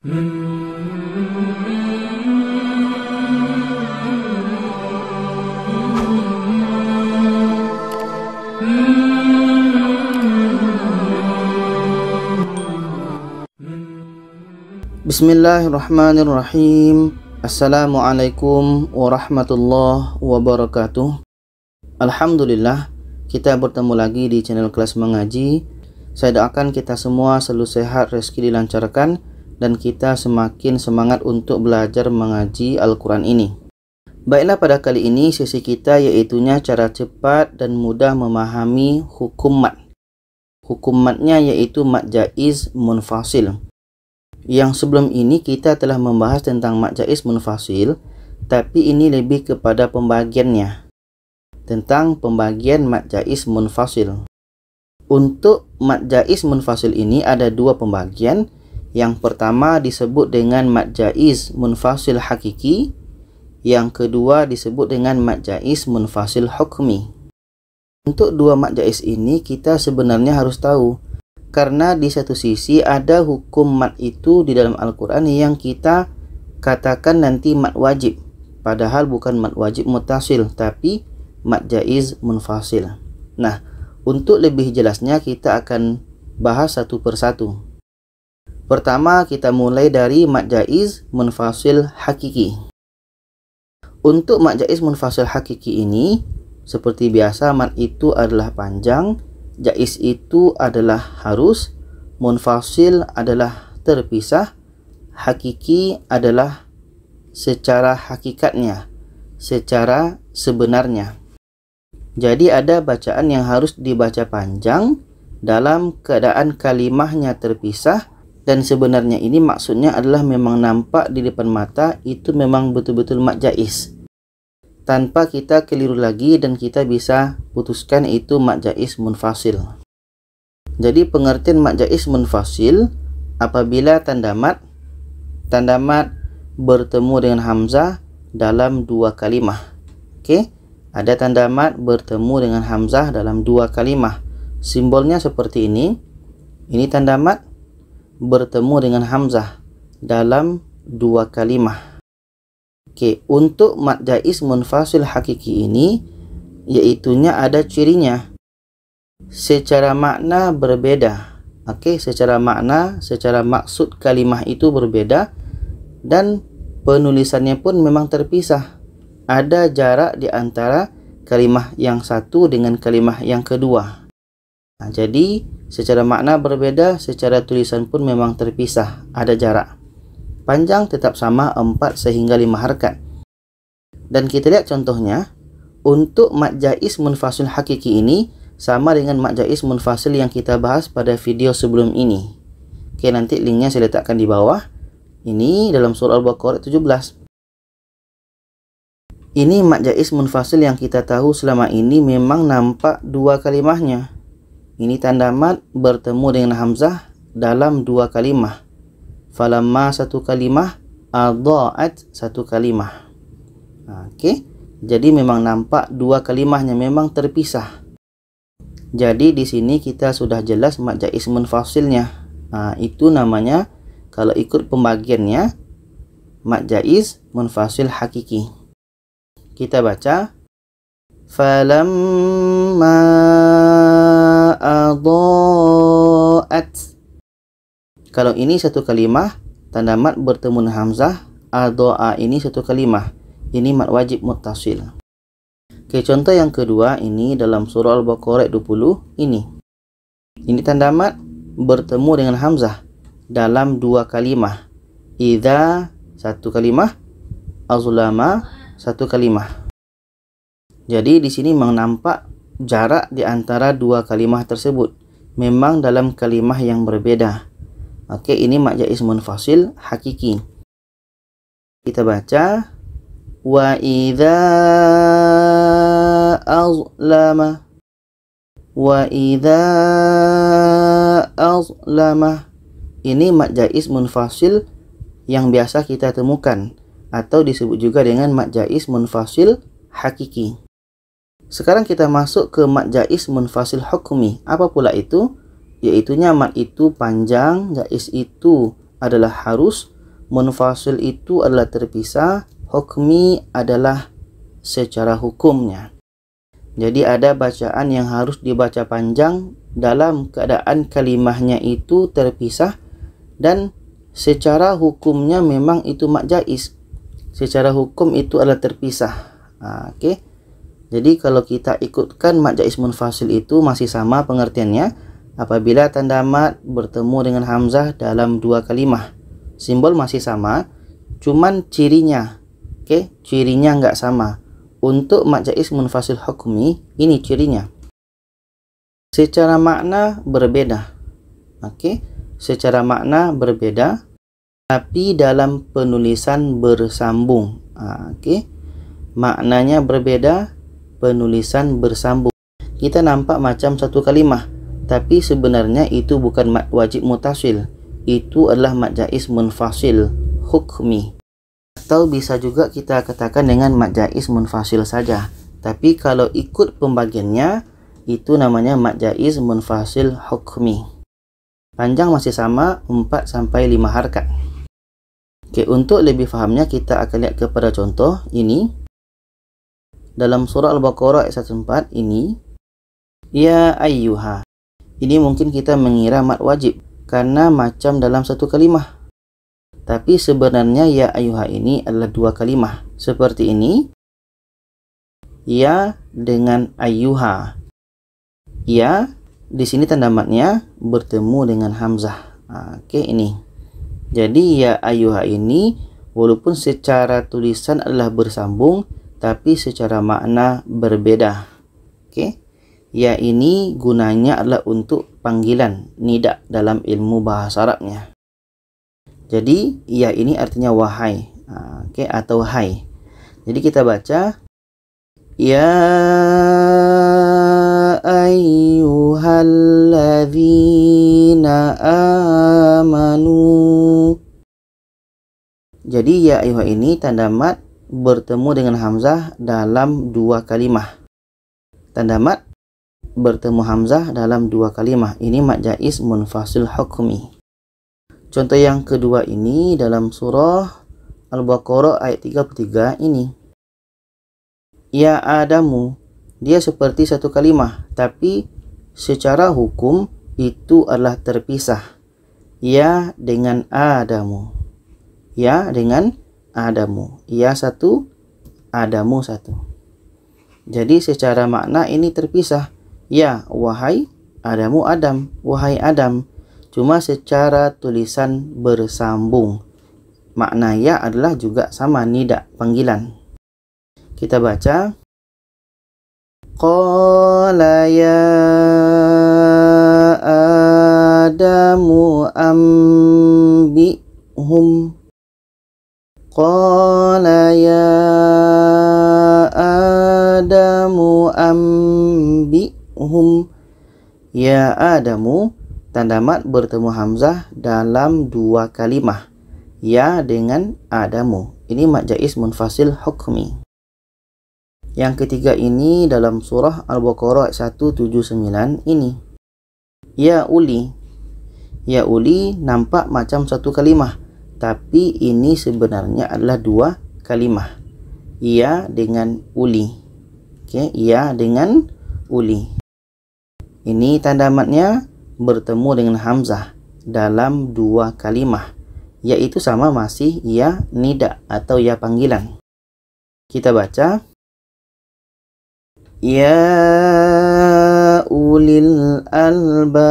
Bismillahirrahmanirrahim. Assalamualaikum warahmatullahi wabarakatuh. Alhamdulillah, kita bertemu lagi di channel Kelas Mengaji. Saya doakan kita semua selalu sehat, rezeki dilancarkan, dan kita semakin semangat untuk belajar mengaji Al-Quran ini. Baiklah, pada kali ini sesi kita yaitunya cara cepat dan mudah memahami hukum mat. Hukum matnya yaitu mat jaiz munfasil. Yang sebelum ini kita telah membahas tentang mat jaiz munfasil, tapi ini lebih kepada pembagiannya. Tentang pembagian mat jaiz munfasil. Untuk mat jaiz munfasil ini ada dua pembagian. Yang pertama disebut dengan mat jaiz munfasil hakiki. Yang kedua disebut dengan mat jaiz munfasil hukmi. Untuk dua mat jaiz ini kita sebenarnya harus tahu. Karena di satu sisi ada hukum mat itu di dalam Al-Quran yang kita katakan nanti mat wajib. Padahal bukan mat wajib muttasil, tapi mat jaiz munfasil. Nah, untuk lebih jelasnya kita akan bahas satu persatu. Pertama kita mulai dari mat jaiz munfasil hakiki. Untuk mat jaiz munfasil hakiki ini, seperti biasa mat itu adalah panjang, jaiz itu adalah harus, munfasil adalah terpisah, hakiki adalah secara hakikatnya, secara sebenarnya. Jadi ada bacaan yang harus dibaca panjang dalam keadaan kalimahnya terpisah, dan sebenarnya ini maksudnya adalah memang nampak di depan mata itu memang betul-betul mat jaiz. Tanpa kita keliru lagi dan kita bisa putuskan itu mat jaiz munfasil. Jadi pengertian mat jaiz munfasil apabila tanda mat bertemu dengan hamzah dalam dua kalimah. Oke, ada tanda mat bertemu dengan hamzah dalam dua kalimah. Simbolnya seperti ini. Ini tanda mat bertemu dengan hamzah dalam dua kalimah. Oke, untuk mat jaiz munfasil hakiki ini yaitunya ada cirinya. Secara makna berbeda. Oke, secara makna, secara maksud kalimah itu berbeda, dan penulisannya pun memang terpisah. Ada jarak di antara kalimah yang satu dengan kalimah yang kedua. Nah, jadi secara makna berbeda, secara tulisan pun memang terpisah, ada jarak. Panjang tetap sama 4 sehingga 5 harakat. Dan kita lihat contohnya. Untuk mat jaiz munfasil hakiki ini sama dengan mat jaiz munfasil yang kita bahas pada video sebelum ini. Oke, nanti linknya saya letakkan di bawah. Ini dalam surah Al-Baqarah 17. Ini mat jaiz munfasil yang kita tahu selama ini memang nampak dua kalimahnya. Ini tanda mat bertemu dengan hamzah dalam dua kalimah. Falamma satu kalimah, adha'at satu kalimah. Oke, jadi memang nampak dua kalimahnya memang terpisah. Jadi di sini kita sudah jelas mat jaiz munfasilnya. Itu namanya kalau ikut pembagiannya mat jaiz munfasil hakiki. Kita baca falamma adha'at. Kalau ini satu kalimah, tanda mat bertemu dengan hamzah, adha'a ini satu kalimah. Ini mat wajib muttasil. Oke, contoh yang kedua ini dalam surah Al-Baqarah 20 ini. Ini tanda mat bertemu dengan hamzah dalam dua kalimah. Idza satu kalimah, azlama satu kalimah. Jadi di sini memang nampak jarak di antara dua kalimah tersebut. Memang dalam kalimah yang berbeda. Oke, ini mat jaiz munfasil hakiki. Kita baca wa idza azlama, wa idza azlama. Ini mat jaiz munfasil yang biasa kita temukan atau disebut juga dengan mat jaiz munfasil hakiki. Sekarang kita masuk ke mat jaiz munfasil hukmi. Apa pula itu? Yaitunya mat itu panjang, jaiz itu adalah harus, munfasil itu adalah terpisah, hukmi adalah secara hukumnya. Jadi ada bacaan yang harus dibaca panjang dalam keadaan kalimahnya itu terpisah, dan secara hukumnya memang itu mad jaiz. Secara hukum itu adalah terpisah. Oke. Jadi kalau kita ikutkan mad jaiz munfasil itu masih sama pengertiannya apabila tanda mad bertemu dengan hamzah dalam dua kalimah. Simbol masih sama, cuman cirinya, cirinya nggak sama. Untuk mad jaiz munfasil hukmi, ini cirinya. Secara makna berbeda. Secara makna berbeda, tapi dalam penulisan bersambung. Maknanya berbeda, penulisan bersambung. Kita nampak macam satu kalimah, tapi sebenarnya itu bukan mad wajib mutasil. Itu adalah mad jaiz munfasil hukmi. Atau bisa juga kita katakan dengan mad jaiz munfasil saja. Tapi kalau ikut pembagiannya, itu namanya mad jaiz munfasil hukmi. Panjang masih sama 4-5 harakat. Untuk lebih fahamnya kita akan lihat kepada contoh ini. Dalam surah Al-Baqarah ayat 14 ini, ya ayyuha. Ini mungkin kita mengira mad wajib karena macam dalam satu kalimah. Tapi sebenarnya ya ayyuha ini adalah dua kalimah. Seperti ini. Ya dengan ayyuha. Ya, di sini tanda madnya bertemu dengan hamzah. Ini. Jadi ya ayyuha ini walaupun secara tulisan adalah bersambung, tapi secara makna berbeda. Ya ini gunanya adalah untuk panggilan nida dalam ilmu bahasa Arabnya. Jadi ya ini artinya wahai, atau hai. Jadi kita baca ya ayyuhalladzina amanu. Jadi ya ayyuha ini tanda mad bertemu dengan hamzah dalam dua kalimah. Tanda mad bertemu hamzah dalam dua kalimah. Ini mad jaiz munfasil hukmi. Contoh yang kedua ini dalam surah Al-Baqarah ayat 33 ini. Ya Adamu, dia seperti satu kalimah, tapi secara hukum itu adalah terpisah. Ya dengan Adamu. Ya dengan Adamu. Ya satu, Adamu satu. Jadi secara makna ini terpisah. Ya wahai Adamu Adam, wahai Adam. Cuma secara tulisan bersambung. Makna ya adalah juga sama nida, panggilan. Kita baca. Qala ya Adamu ambihum. Qala ya Adamu ambihum. Ya Adamu, tanda mad bertemu hamzah dalam dua kalimah. Ya dengan Adamu. Ini mad jaiz munfasil hukmi. Yang ketiga ini dalam surah Al-Baqarah 179 ini. Ya uli. Ya uli nampak macam satu kalimah, tapi ini sebenarnya adalah dua kalimah. Ya dengan uli. Ya dengan uli. Ini tanda madnya bertemu dengan hamzah dalam dua kalimah, yaitu sama masih ya nida atau ya panggilan. Kita baca. Ya ulil albab.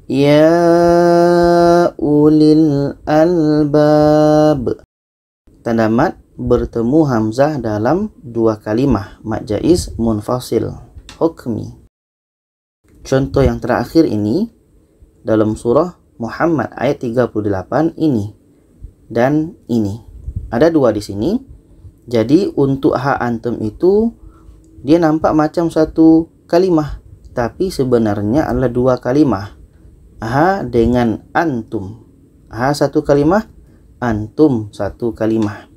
Ya ulil albab. Tanda mad bertemu hamzah dalam dua kalimah, mad jaiz munfasil hukmi. Contoh yang terakhir ini dalam surah Muhammad ayat 38 ini dan ini. Ada dua di sini. Jadi untuk ha antum itu dia nampak macam satu kalimah, tapi sebenarnya adalah dua kalimah. Ha dengan antum. Ha satu kalimah, antum satu kalimah.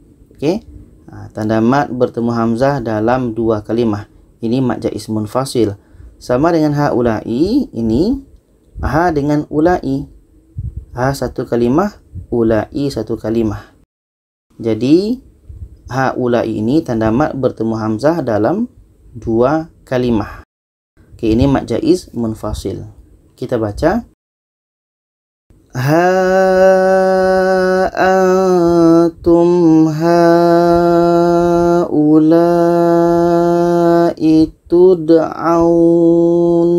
Tanda mad bertemu hamzah dalam dua kalimah. Ini mad jaiz munfasil. Sama dengan haulai ini ha dengan ulai. Ha satu kalimah, ulai satu kalimah. Jadi haulai ini tanda mat bertemu hamzah dalam dua kalimah. Oke, ini mat jaiz munfasil. Kita baca ha antum haulai tud'aun.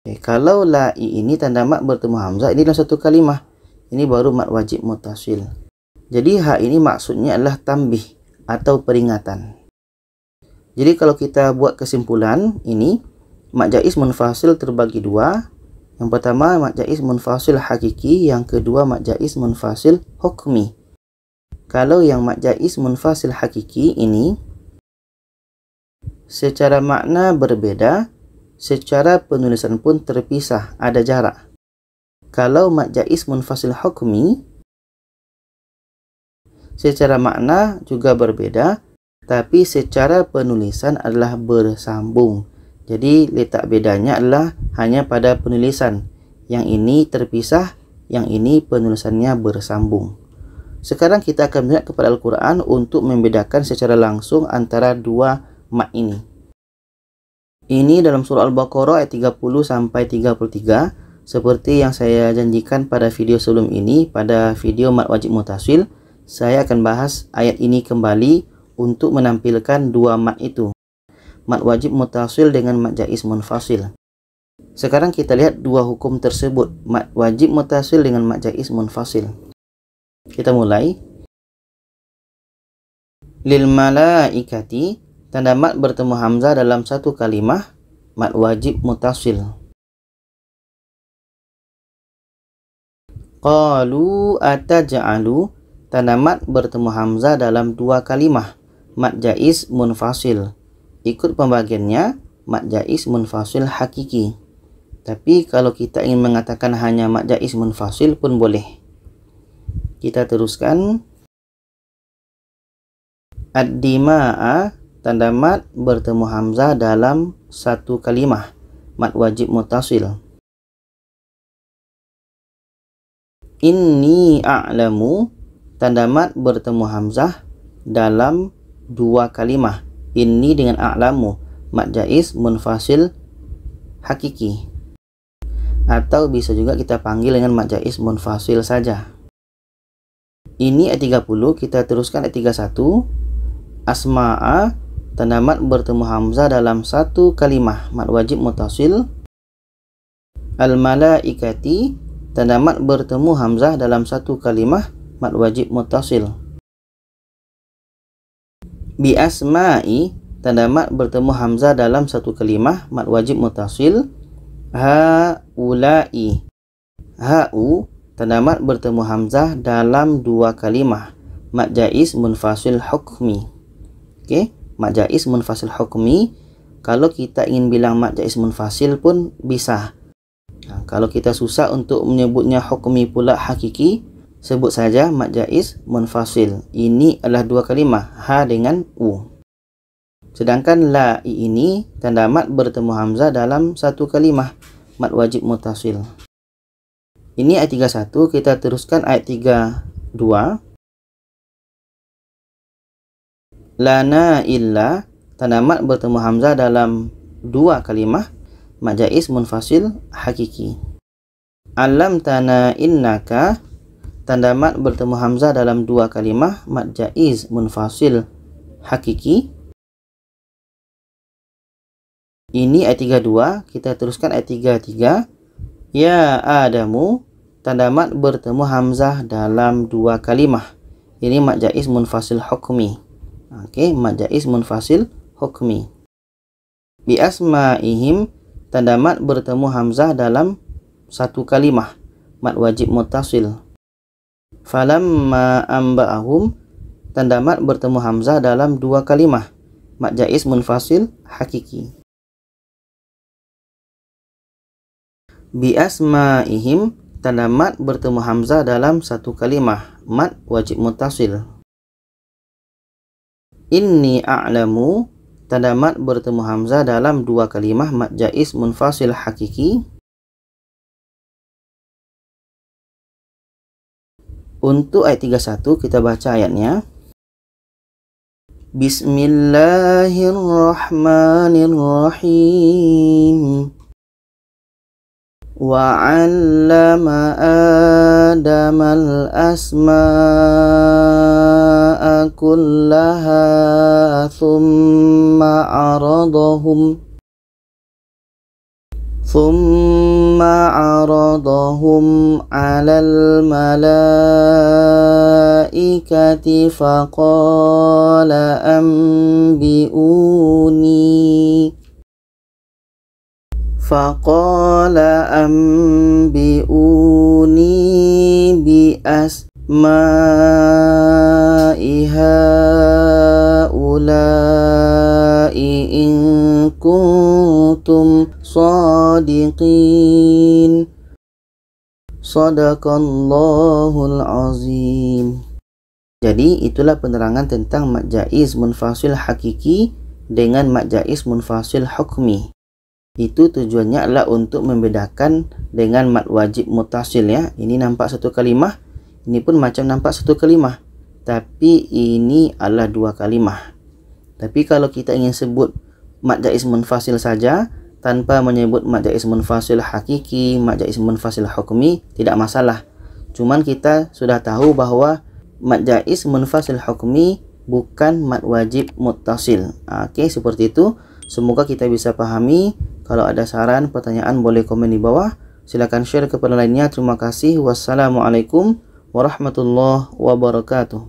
Oke, kalau lai ini tanda mat bertemu hamzah, ini dalam satu kalimah. Ini baru mat wajib muttasil. Jadi ha ini maksudnya adalah tambih atau peringatan. Jadi kalau kita buat kesimpulan, ini mat jaiz munfasil terbagi dua. Yang pertama mat jaiz munfasil hakiki, yang kedua mat jaiz munfasil hukmi. Kalau yang mat jaiz munfasil hakiki ini secara makna berbeda, secara penulisan pun terpisah, ada jarak. Kalau mat jaiz munfasil hukmi, secara makna juga berbeda, tapi secara penulisan adalah bersambung. Jadi letak bedanya adalah hanya pada penulisan. Yang ini terpisah, yang ini penulisannya bersambung. Sekarang kita akan melihat kepada Al-Quran untuk membedakan secara langsung antara dua mat ini. Ini dalam surah Al-Baqarah ayat 30 sampai 33. Seperti yang saya janjikan pada video sebelum ini, pada video mat wajib muttasil, saya akan bahas ayat ini kembali untuk menampilkan dua mat itu, mat wajib muttasil dengan mat jaiz munfasil. Sekarang kita lihat dua hukum tersebut, mat wajib muttasil dengan mat jaiz munfasil. Kita mulai. Lil malaikati, tanda mat bertemu hamzah dalam satu kalimah, mat wajib muttasil. Qalu ataj'alu, tanda mat bertemu hamzah dalam dua kalimah, mat jaiz munfasil. Ikut pembagiannya mat jaiz munfasil hakiki. Tapi kalau kita ingin mengatakan hanya mat jaiz munfasil pun boleh. Kita teruskan. Ad-dima'a, tanda mat bertemu hamzah dalam satu kalimah, mat wajib muttasil. Inni a'lamu, tanda mat bertemu hamzah dalam dua kalimah. Inni dengan a'lamu, mat jaiz munfasil hakiki. Atau bisa juga kita panggil dengan mat jaiz munfasil saja. Ini ayat 30, kita teruskan ayat 31. Asma'a, tanda mat bertemu hamzah dalam satu kalimah, mat wajib muttasil. Al-malaikati, tanda mat bertemu hamzah dalam satu kalimah, mat wajib muttasil. Bi asma'i, tanda mat bertemu hamzah dalam satu kalimah, mat wajib muttasil. Haulai, ha'u, tanda mat bertemu hamzah dalam dua kalimah, mat jaiz munfasil hukmi. Oke, mat jaiz munfasil hukmi. Kalau kita ingin bilang mat jaiz munfasil pun bisa. Nah, kalau kita susah untuk menyebutnya hukmi pula hakiki, sebut saja mat jaiz munfasil. Ini adalah dua kalimah, ha dengan u. Sedangkan la ini tanda mat bertemu hamzah dalam satu kalimah, mat wajib muttasil. Ini ayat 31, kita teruskan ayat 32. Lana illa, tanda mat bertemu hamzah dalam dua kalimah, mat jaiz munfasil hakiki. Alam tana innaka, tanda mat bertemu hamzah dalam dua kalimah, mat jaiz munfasil hakiki. Ini ayat 32, kita teruskan ayat 33. Ya Adamu, tanda mat bertemu hamzah dalam dua kalimah. Ini mat jaiz munfasil hukmi. Oke, mat jaiz munfasil hukmi. Bi asma'ihim, tanda mat bertemu hamzah dalam satu kalimah, mat wajib muttasil. Falamma amba'ahum, tanda mat bertemu hamzah dalam dua kalimah, mat jaiz munfasil hakiki. Bi asma'ihim, tanda mat bertemu hamzah dalam satu kalimah, mat wajib muttasil. Inni a'lamu, tanda mat bertemu hamzah dalam dua kalimah, mat jaiz munfasil hakiki. Untuk ayat 31 kita baca ayatnya. Bismillahirrahmanirrahim. Wa'allama Adamal asma'a kullaha thumma aradahum 'alal malaikati faqala anbi'uni bi asma'i haula'i in kuntum shadiqin. Shadaqallahul azim. Jadi itulah penerangan tentang mad jaiz munfasil hakiki dengan mad jaiz munfasil hukmi. Itu tujuannya adalah untuk membedakan dengan mad wajib muttasil ya. Ini nampak satu kalimah, ini pun macam nampak satu kalimah, tapi ini adalah dua kalimah. Tapi kalau kita ingin sebut mad jaiz munfasil saja tanpa menyebut mad jaiz munfasil hakiki, mad jaiz munfasil hukmi, tidak masalah. Cuman kita sudah tahu bahwa mad jaiz munfasil hukmi bukan mad wajib muttasil. Oke, seperti itu. Semoga kita bisa pahami. Kalau ada saran, pertanyaan boleh komen di bawah. Silakan share kepada lainnya. Terima kasih. Wassalamualaikum warahmatullahi wabarakatuh.